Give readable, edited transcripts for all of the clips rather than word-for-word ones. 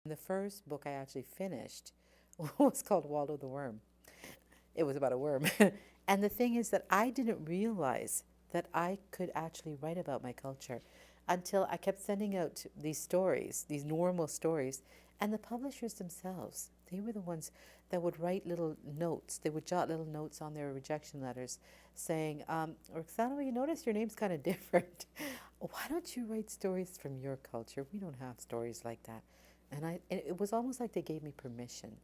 The first book I actually finished was called Waldo the Worm. It was about a worm. And the thing is that I didn't realize that I could actually write about my culture until I kept sending out these stories, these normal stories, and the publishers themselves, they were the ones that would write little notes. They would jot little notes on their rejection letters saying, Rukhsana, you notice your name's kind of different. Why don't you write stories from your culture? We don't have stories like that. And it was almost like they gave me permission.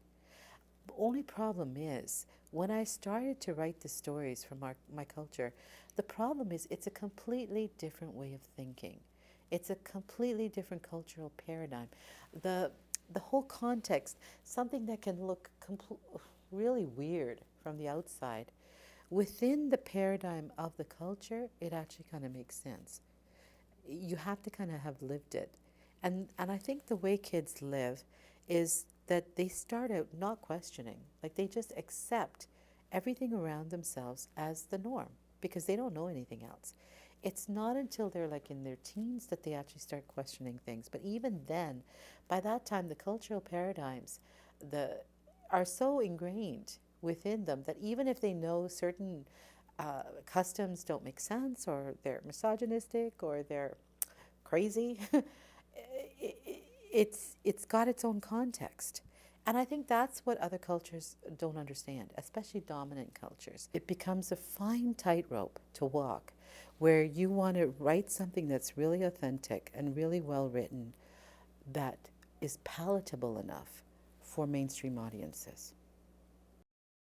The only problem is when I started to write the stories from my culture, the problem is it's a completely different way of thinking. It's a completely different cultural paradigm. The the whole context, something that can look really weird from the outside, within the paradigm of the culture, it actually kind of makes sense. You have to kind of have lived it. And I think the way kids live is that they start out not questioning. Like they just accept everything around themselves as the norm because they don't know anything else. It's not until they're like in their teens that they actually start questioning things. But even then, by that time the cultural paradigms the are so ingrained within them that even if they know certain customs don't make sense or they're misogynistic or they're crazy, it's got its own context. And I think that's what other cultures don't understand, especially dominant cultures. It becomes a fine tightrope to walk where you want to write something that's really authentic and really well written that is palatable enough for mainstream audiences.